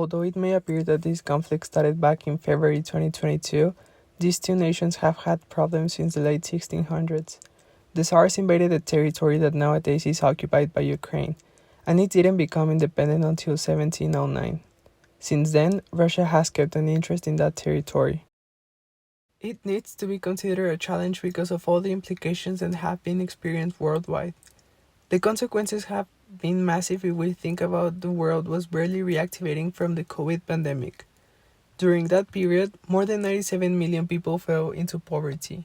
Although it may appear that this conflict started back in February 2022, these two nations have had problems since the late 1600s. The Tsars invaded a territory that nowadays is occupied by Ukraine, and it didn't become independent until 1709. Since then, Russia has kept an interest in that territory. It needs to be considered a challenge because of all the implications that have been experienced worldwide. The consequences have been massive if we think about the world was barely reactivating from the COVID pandemic. During that period, more than 97 million people fell into poverty.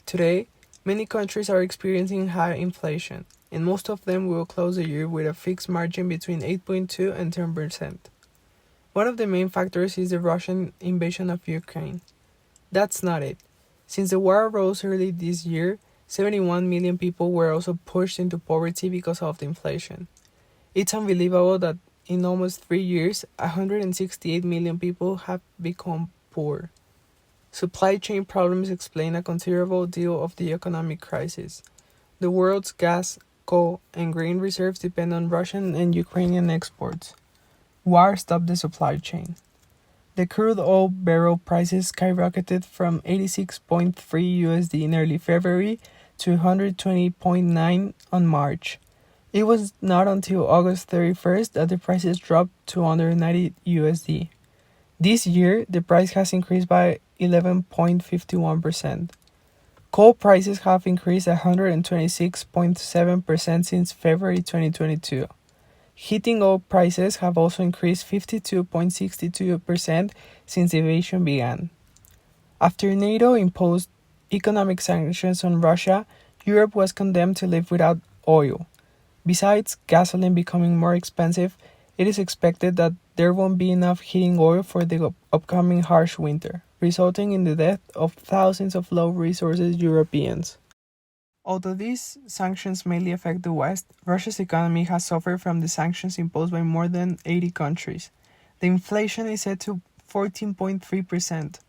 Today, many countries are experiencing high inflation, and most of them will close the year with a fixed margin between 8.2 and 10%. One of the main factors is the Russian invasion of Ukraine. That's not it. Since the war arose early this year, 71 million people were also pushed into poverty because of the inflation. It's unbelievable that in almost 3 years, 168 million people have become poor. Supply chain problems explain a considerable deal of the economic crisis. The world's gas, coal, and grain reserves depend on Russian and Ukrainian exports. War stopped the supply chain. The crude oil barrel prices skyrocketed from 86.3 USD in early February to 120.9 on March. It was not until August 31st that the prices dropped to under 90 USD. This year, the price has increased by 11.51%. Coal prices have increased 126.7% since February 2022. Heating oil prices have also increased 52.62% since the invasion began. After NATO imposed economic sanctions on Russia, Europe was condemned to live without oil. Besides gasoline becoming more expensive, it is expected that there won't be enough heating oil for the upcoming harsh winter, resulting in the death of thousands of low-resources Europeans. Although these sanctions mainly affect the West, Russia's economy has suffered from the sanctions imposed by more than 80 countries. The inflation is set to 14.3%.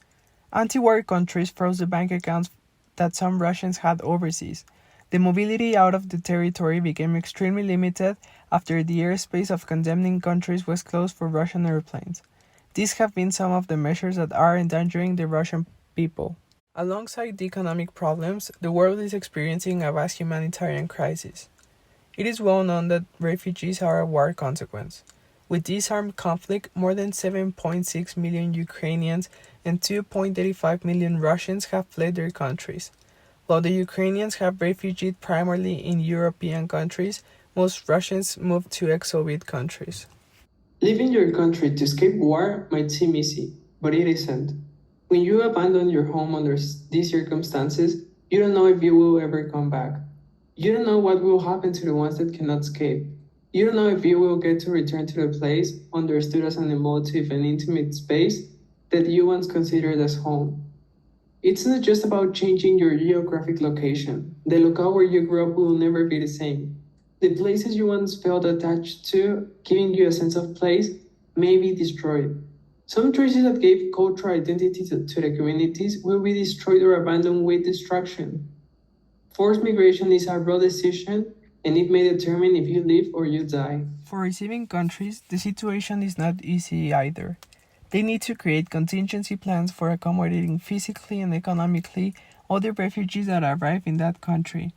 Anti-war countries froze the bank accounts that some Russians had overseas. The mobility out of the territory became extremely limited after the airspace of condemning countries was closed for Russian airplanes. These have been some of the measures that are endangering the Russian people. Alongside the economic problems, the world is experiencing a vast humanitarian crisis. It is well known that refugees are a war consequence. With this armed conflict, more than 7.6 million Ukrainians and 2.85 million Russians have fled their countries. While the Ukrainians have refugeed primarily in European countries, most Russians moved to ex-Soviet countries. Leaving your country to escape war might seem easy, but it isn't. When you abandon your home under these circumstances, you don't know if you will ever come back. You don't know what will happen to the ones that cannot escape. You don't know if you will get to return to the place, understood as an emotive and intimate space, that you once considered as home. It's not just about changing your geographic location. The locale where you grew up will never be the same. The places you once felt attached to, giving you a sense of place, may be destroyed. Some traces that gave cultural identity to the communities will be destroyed or abandoned with destruction. Forced migration is a raw decision, and it may determine if you live or you die. For receiving countries, the situation is not easy either. They need to create contingency plans for accommodating physically and economically all the refugees that arrive in that country.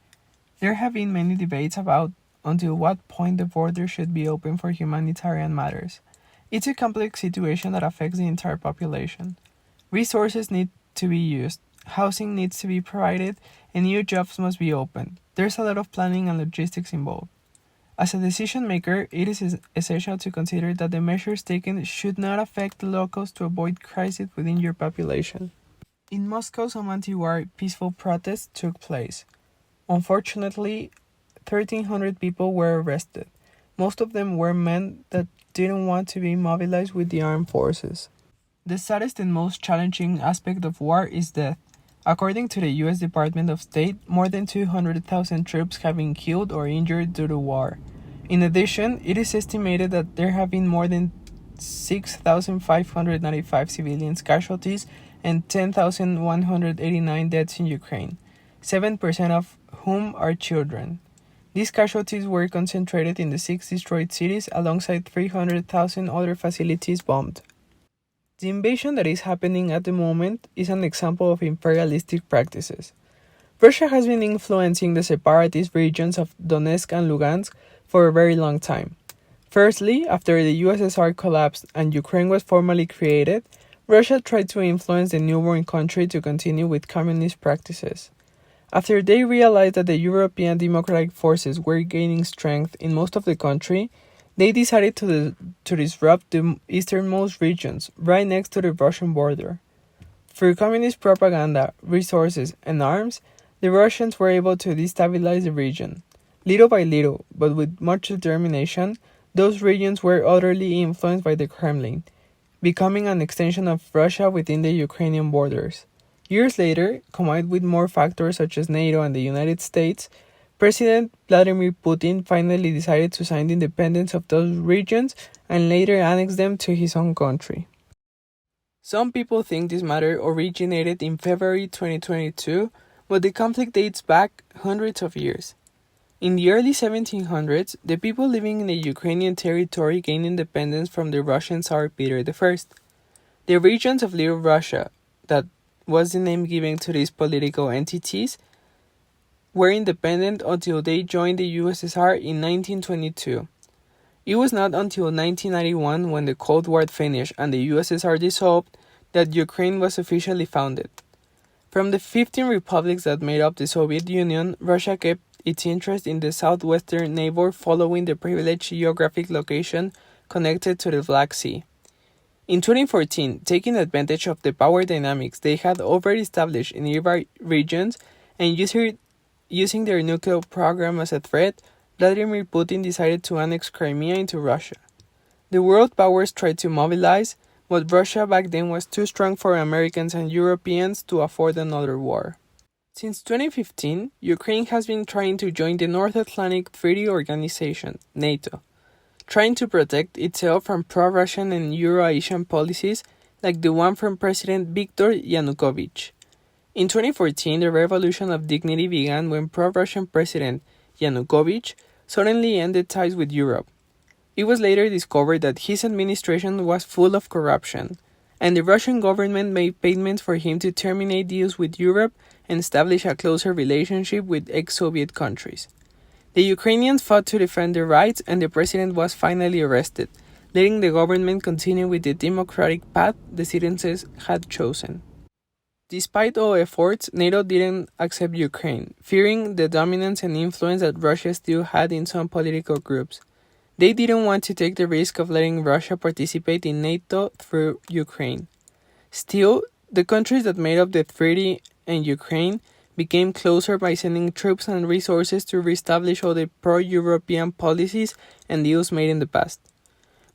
There have been many debates about until what point the border should be open for humanitarian matters. It's a complex situation that affects the entire population. Resources need to be used, housing needs to be provided, and new jobs must be opened. There's a lot of planning and logistics involved. As a decision maker, it is essential to consider that the measures taken should not affect the locals to avoid crisis within your population. In Moscow, some anti-war peaceful protests took place. Unfortunately, 1,300 people were arrested. Most of them were men that didn't want to be mobilized with the armed forces. The saddest and most challenging aspect of war is death. According to the U.S. Department of State, more than 200,000 troops have been killed or injured due to war. In addition, it is estimated that there have been more than 6,595 civilians casualties and 10,189 deaths in Ukraine, 7% of whom are children. These casualties were concentrated in the six destroyed cities alongside 300,000 other facilities bombed. The invasion that is happening at the moment is an example of imperialistic practices. Russia has been influencing the separatist regions of Donetsk and Lugansk for a very long time. Firstly, after the USSR collapsed and Ukraine was formally created, Russia tried to influence the newborn country to continue with communist practices. After they realized that the European democratic forces were gaining strength in most of the country, they decided to disrupt the easternmost regions, right next to the Russian border. Through communist propaganda, resources, and arms, the Russians were able to destabilize the region. Little by little, but with much determination, those regions were utterly influenced by the Kremlin, becoming an extension of Russia within the Ukrainian borders. Years later, combined with more factors such as NATO and the United States, President Vladimir Putin finally decided to sign the independence of those regions and later annex them to his own country. Some people think this matter originated in February 2022, but the conflict dates back hundreds of years. In the early 1700s, the people living in the Ukrainian territory gained independence from the Russian Tsar Peter I. The regions of Little Russia, that was the name given to these political entities, were independent until they joined the USSR in 1922. It was not until 1991, when the Cold War finished and the USSR dissolved, that Ukraine was officially founded. From the 15 republics that made up the Soviet Union, Russia kept its interest in the southwestern neighbor following the privileged geographic location connected to the Black Sea. In 2014, taking advantage of the power dynamics they had already established in nearby regions and using their nuclear program as a threat, Vladimir Putin decided to annex Crimea into Russia. The world powers tried to mobilize, but Russia back then was too strong for Americans and Europeans to afford another war. Since 2015, Ukraine has been trying to join the North Atlantic Treaty Organization, NATO, trying to protect itself from pro-Russian and Euro-Asian policies like the one from President Viktor Yanukovych. In 2014, the Revolution of Dignity began when pro-Russian President Yanukovych suddenly ended ties with Europe. It was later discovered that his administration was full of corruption, and the Russian government made payments for him to terminate deals with Europe and establish a closer relationship with ex-Soviet countries. The Ukrainians fought to defend their rights, and the president was finally arrested, letting the government continue with the democratic path the citizens had chosen. Despite all efforts, NATO didn't accept Ukraine, fearing the dominance and influence that Russia still had in some political groups. They didn't want to take the risk of letting Russia participate in NATO through Ukraine. Still, the countries that made up the treaty and Ukraine became closer by sending troops and resources to reestablish all the pro-European policies and deals made in the past.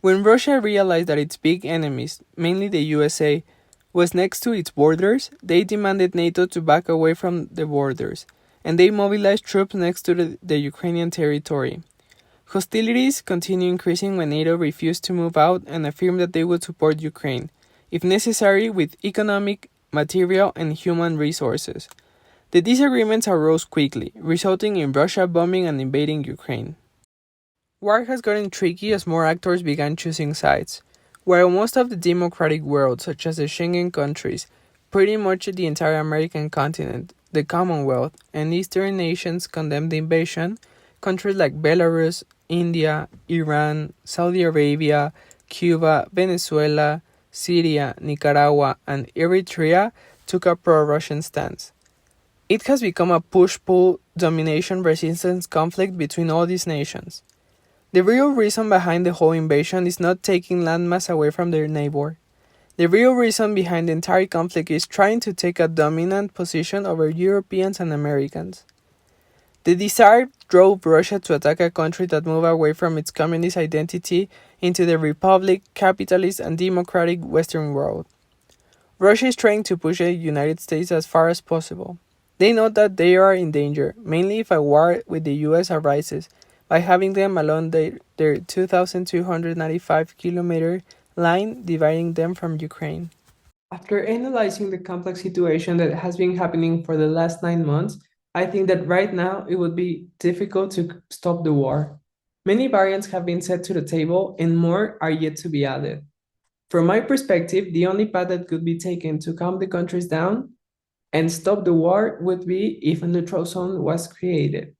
When Russia realized that its big enemies, mainly the USA, was next to its borders, they demanded NATO to back away from the borders, and they mobilized troops next to the Ukrainian territory. Hostilities continued increasing when NATO refused to move out and affirmed that they would support Ukraine, if necessary, with economic, material, and human resources. The disagreements arose quickly, resulting in Russia bombing and invading Ukraine. War has gotten tricky as more actors began choosing sides. While most of the democratic world, such as the Schengen countries, pretty much the entire American continent, the Commonwealth, and Eastern nations condemned the invasion, countries like Belarus, India, Iran, Saudi Arabia, Cuba, Venezuela, Syria, Nicaragua, and Eritrea took a pro-Russian stance. It has become a push-pull domination-resistance conflict between all these nations. The real reason behind the whole invasion is not taking landmass away from their neighbor. The real reason behind the entire conflict is trying to take a dominant position over Europeans and Americans. The desire drove Russia to attack a country that moved away from its communist identity into the republic, capitalist, and democratic Western world. Russia is trying to push the United States as far as possible. They know that they are in danger, mainly if a war with the US arises, by having them along their 2,295-kilometer line dividing them from Ukraine. After analyzing the complex situation that has been happening for the last 9 months, I think that right now it would be difficult to stop the war. Many variants have been set to the table, and more are yet to be added. From my perspective, the only path that could be taken to calm the countries down and stop the war would be if a neutral zone was created.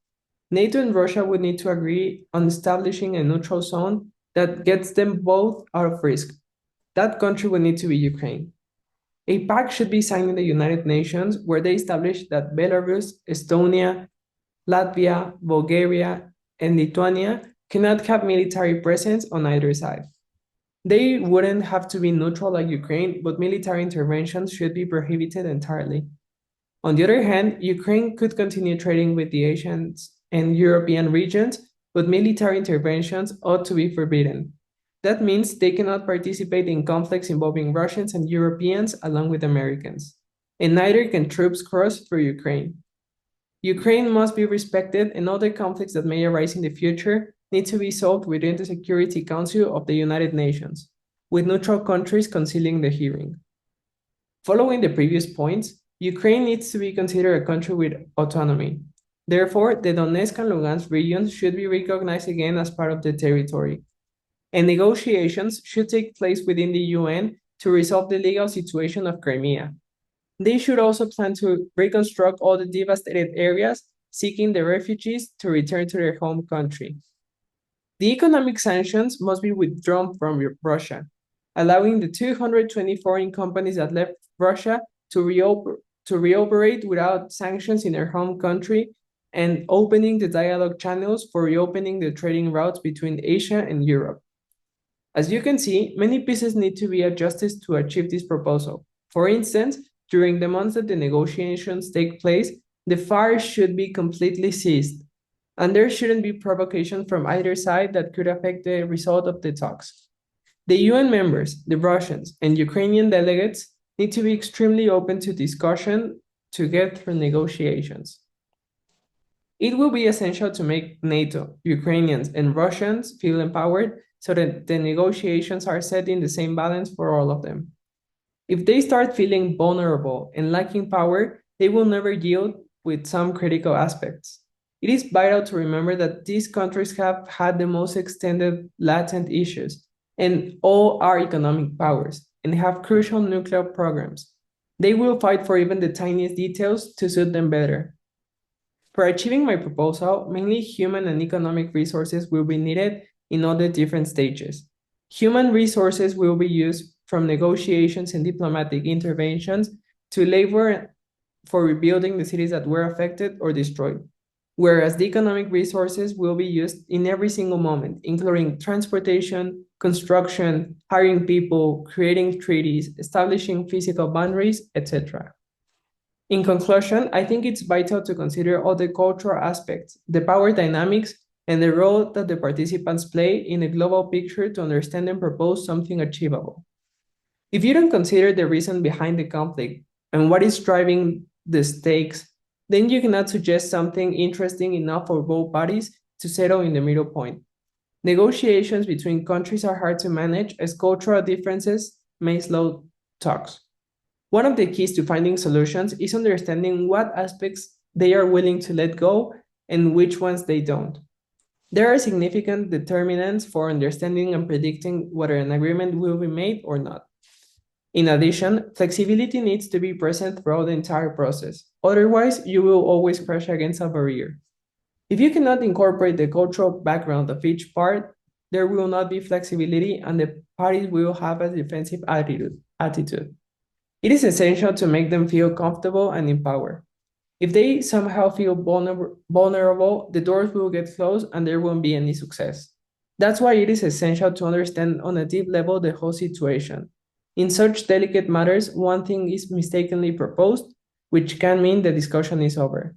NATO and Russia would need to agree on establishing a neutral zone that gets them both out of risk. That country would need to be Ukraine. A pact should be signed in the United Nations where they establish that Belarus, Estonia, Latvia, Bulgaria, and Lithuania cannot have military presence on either side. They wouldn't have to be neutral like Ukraine, but military interventions should be prohibited entirely. On the other hand, Ukraine could continue trading with the Asian and European regions, but military interventions ought to be forbidden. That means they cannot participate in conflicts involving Russians and Europeans along with Americans. And neither can troops cross through Ukraine. Ukraine must be respected, and other conflicts that may arise in the future need to be solved within the Security Council of the United Nations, with neutral countries concealing the hearing. Following the previous points, Ukraine needs to be considered a country with autonomy. Therefore, the Donetsk and Lugansk regions should be recognized again as part of the territory. And negotiations should take place within the UN to resolve the legal situation of Crimea. They should also plan to reconstruct all the devastated areas, seeking the refugees to return to their home country. The economic sanctions must be withdrawn from Russia, allowing the 220 foreign companies that left Russia to reoperate without sanctions in their home country and opening the dialogue channels for reopening the trading routes between Asia and Europe. As you can see, many pieces need to be adjusted to achieve this proposal. For instance, during the months that the negotiations take place, the fire should be completely ceased, and there shouldn't be provocation from either side that could affect the result of the talks. The UN members, the Russians, and Ukrainian delegates need to be extremely open to discussion to get through negotiations. It will be essential to make NATO, Ukrainians, and Russians feel empowered so that the negotiations are set in the same balance for all of them. If they start feeling vulnerable and lacking power, they will never yield with some critical aspects. It is vital to remember that these countries have had the most extended latent issues, and all are economic powers and have crucial nuclear programs. They will fight for even the tiniest details to suit them better. For achieving my proposal, mainly human and economic resources will be needed in all the different stages. Human resources will be used from negotiations and diplomatic interventions to labor for rebuilding the cities that were affected or destroyed, whereas the economic resources will be used in every single moment, including transportation, construction, hiring people, creating treaties, establishing physical boundaries, etc. In conclusion, I think it's vital to consider all the cultural aspects, the power dynamics, and the role that the participants play in a global picture to understand and propose something achievable. If you don't consider the reason behind the conflict and what is driving the stakes, then you cannot suggest something interesting enough for both parties to settle in the middle point. Negotiations between countries are hard to manage as cultural differences may slow talks. One of the keys to finding solutions is understanding what aspects they are willing to let go and which ones they don't. There are significant determinants for understanding and predicting whether an agreement will be made or not. In addition, flexibility needs to be present throughout the entire process. Otherwise, you will always crash against a barrier. If you cannot incorporate the cultural background of each part, there will not be flexibility and the parties will have a defensive attitude. It is essential to make them feel comfortable and empowered. If they somehow feel vulnerable, the doors will get closed and there won't be any success. That's why it is essential to understand on a deep level the whole situation. In such delicate matters, one thing is mistakenly proposed, which can mean the discussion is over.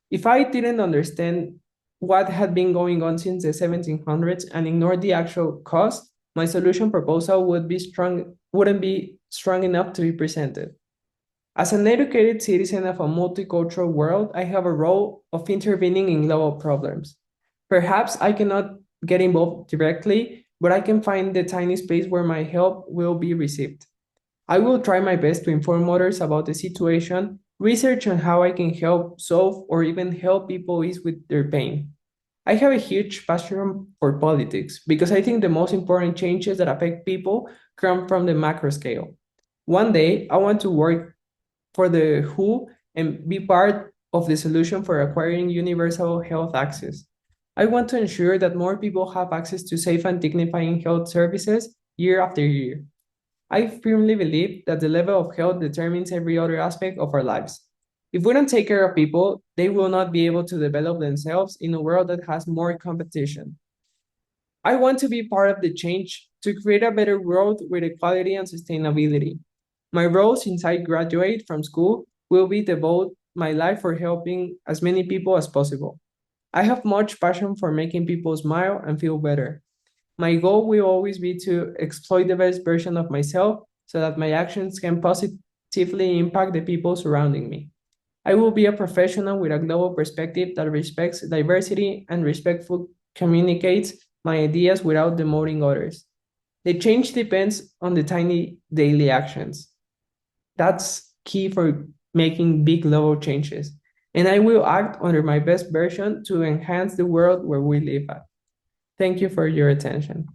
If I didn't understand what had been going on since the 1700s and ignored the actual cause, my solution proposal wouldn't be strong enough to be presented. As an educated citizen of a multicultural world, I have a role of intervening in global problems. Perhaps I cannot get involved directly, but I can find the tiny space where my help will be received. I will try my best to inform others about the situation research on how I can help solve or even help people ease with their pain. I have a huge passion for politics because I think the most important changes that affect people come from the macro scale. One day, I want to work for the WHO and be part of the solution for acquiring universal health access. I want to ensure that more people have access to safe and dignifying health services year after year. I firmly believe that the level of health determines every other aspect of our lives. If we don't take care of people, they will not be able to develop themselves in a world that has more competition. I want to be part of the change to create a better world with equality and sustainability. My role since I graduate from school will be devote my life for helping as many people as possible. I have much passion for making people smile and feel better. My goal will always be to exploit the best version of myself so that my actions can positively impact the people surrounding me. I will be a professional with a global perspective that respects diversity and respectfully communicates my ideas without demoting others. The change depends on the tiny daily actions. That's key for making big global changes. And I will act under my best version to enhance the world where we live at. Thank you for your attention.